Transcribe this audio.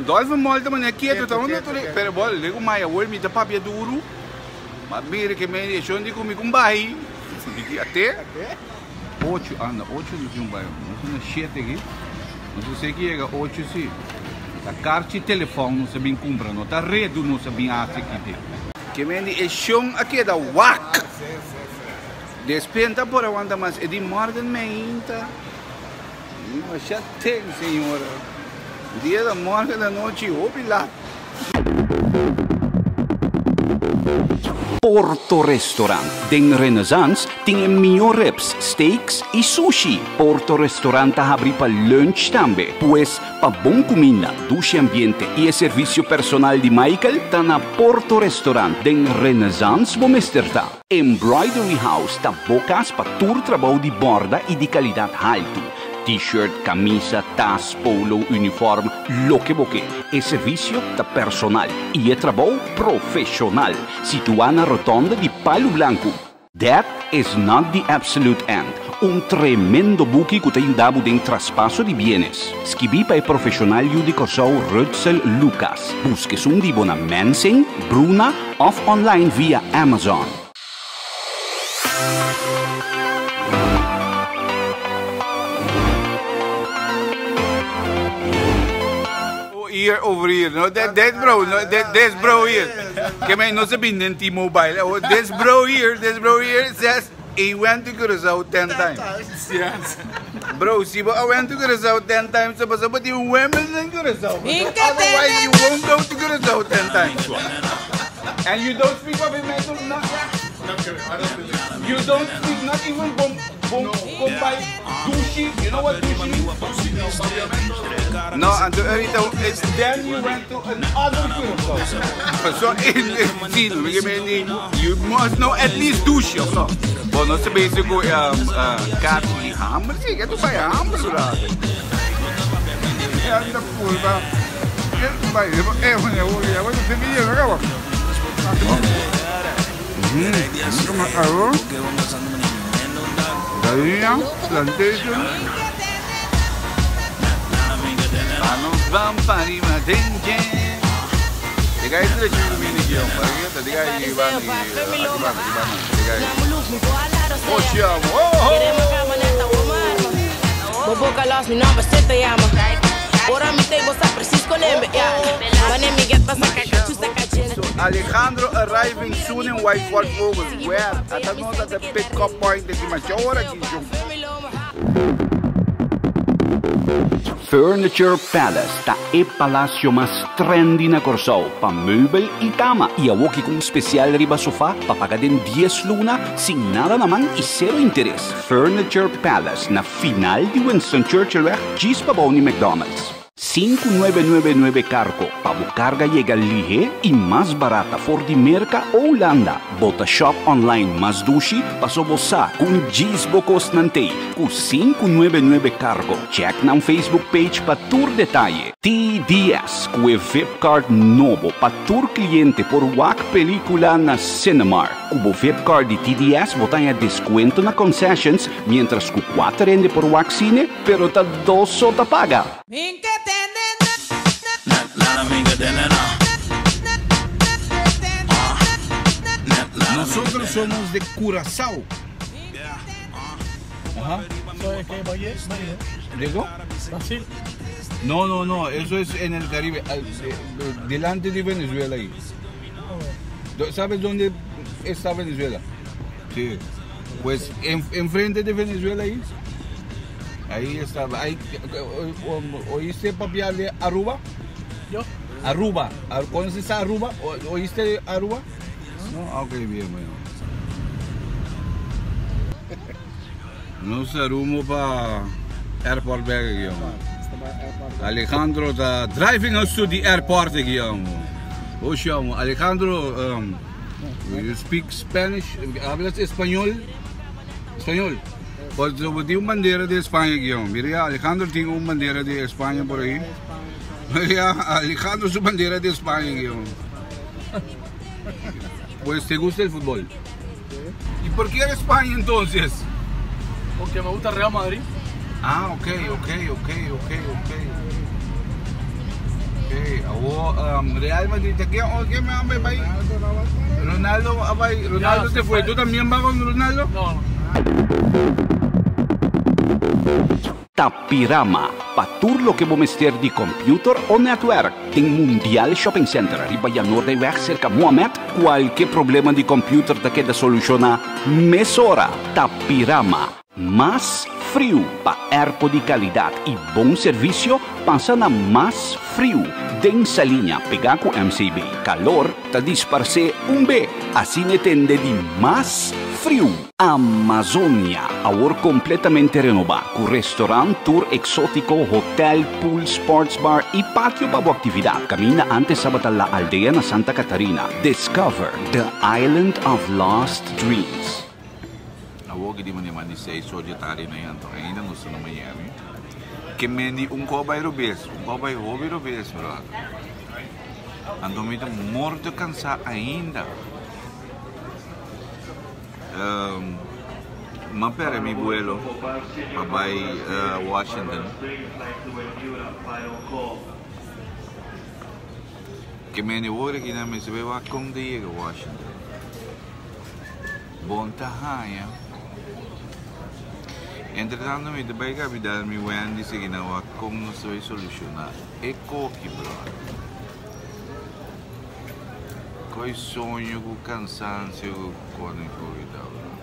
Dolphin molto, ma ne chiedo, pero bueno, le digo, Maya, vuoi mi tapapia duro? Ma mire che me dice, non dico mi kumbai. A te? 8, anda, 8 no kumbai. Não sei 7 aqui. Não sei que é 8 sim. A carta telefone não sabem comprar, não. A rede não sabem fazer aqui. Que me dice, aqui da WAC. Despenta por aguanta, mas é de morgen meinta. Não, já tem, senhora. Dia da morgen da noite, ouve lá. Porto Restaurant. Den Renaissance tem melhor reps, steaks e sushi. Porto Restaurant abre para lunch também. Pues, para bom comida, duche ambiente e serviço personal de Michael, tá na Porto Restaurant. Den Renaissance vou mesterta. Embroidery House tá bocas para todo trabalho de borda e de qualidade alto. T-shirt, camisa, tas, polo, uniforme, lo que boque. É serviço da personal e é trabalho profissional. Situado na rotonda de Palo Blanco. That is not the absolute end. Tremendo buque que te ayudamos en traspaso de bienes. Escribí para el profesional de Corsau Rutzel Lucas. Busques un divo na Mensing, Bruna o online via Amazon. Here over here, no, that bro, no, this bro here. Que me no se binden T-Mobile. Oh, this bro here says he went to Curaçao 10 times. Yes. Bro, see, but I went to Curaçao 10 times, but you went in Curaçao. Otherwise, you won't go to Curaçao 10 times. And you don't speak of it, no. You don't speak not even by douche. You know what douche is? No, and it's then you went to another Curaçao. So you must know at least douche. No? But not so basically kaartje hammer. Zie je, dat bij hammer raad. Ja, dat voelt wel. Ja, bij even ja, wat is het hier nou? Kom maar aan. Dalia, plantation. Vamos vamos para dentro. Diga isso de mini aqui, ó. Diga aí, Ivan. Diga aí. Oxia, Bobo Carlos, mi nombre se te llama. Ahora mi table está preciso lembe. Alejandro arriving soon in Whitewater Falls. Where? I don't know that the pick-up point is in my shower. Furniture Palace tá e palacio mais trendy na Corsau, pa meubel e cama. E awaki com especial riba sofá, pa pagar den 10 luna, sin nada naman e zero interesse. Furniture Palace na final de Winston Churchill Weg, Gispa Boni McDonald's. 5999 Cargo, pa bucarga llega lige e mais barata for de merca Holanda. Bota shop online mas dushi, paso bossa com Gisbo Costnantei, com 599 Cargo. Check na Facebook page pa tur detalhe. TDS, com o Vipcard novo pa tur cliente por WAC película na Cinemark. Cubo Vipcard de TDS botanha descuento na concessions, mientras que 4 rende por WAC Cine, pero ta 2 sota paga. Nosotros somos de Curazao. Ajá. ¿Digo? Brasil. No, eso es en el Caribe, delante de Venezuela ahí. ¿Sabes dónde está Venezuela? Sí. Pues enfrente de Venezuela ahí. Ahí estaba. ¿Oíste papiar de Aruba? ¿Yo? Aruba. ¿Conoces a Aruba? ¿Oíste Aruba? No, ok, bien, bueno. No se rumbo para airport back again. Alejandro está driving us to the airport again. Oye, Alejandro, you speak Spanish? ¿Hablas español? Español. Pues tiene una bandera de España aquí. Mira, Alejandro tiene una bandera de España por ahí. Mira, Alejandro su bandera de España aquí. Pues te gusta el fútbol. ¿Y por qué España entonces? Porque me gusta Real Madrid. Ah, ok. Okay, Real Madrid, ¿qué me ambe bay? Ronaldo, abay, Ronaldo se fue. ¿Tú también vas con Ronaldo? No. Tapirama, patur lo que bomester di computer o network. Ting Mundial Shopping Center, Ribaya Noordeweg, cerca Mohamed. Qualquer problema de computer da queda soluciona mesora. Tapirama. Más frio, pa erpo de qualidade e bom serviço, passa na mais frio. Densa linha, pegar com MCB, calor, ta disparse B. Assim entende de mais frio. Amazônia, agora completamente renovado, com restaurante, tour exótico, hotel, pool, sports bar e pátio para boa atividade. Camina antes a la aldeia na Santa Catarina. Discover the Island of Lost Dreams. Huwag di man naman isa sodyatari na yan. Ainda não sei no Miami. Que mendi cobay robes. Cobay hobby robes, bro. Ando muito morto cansa ainda. Mapere mi vuelo para Washington. Que mendi ora que na me se beba com Diego Washington. Bom tahaya. Entretanto, mi debay kapidal mi Wendy sa ginawa kung nasoy solusyonar. Koki, bro. Ko'y sonyo ko, kansansyo ko, kung ano ko ito, bro.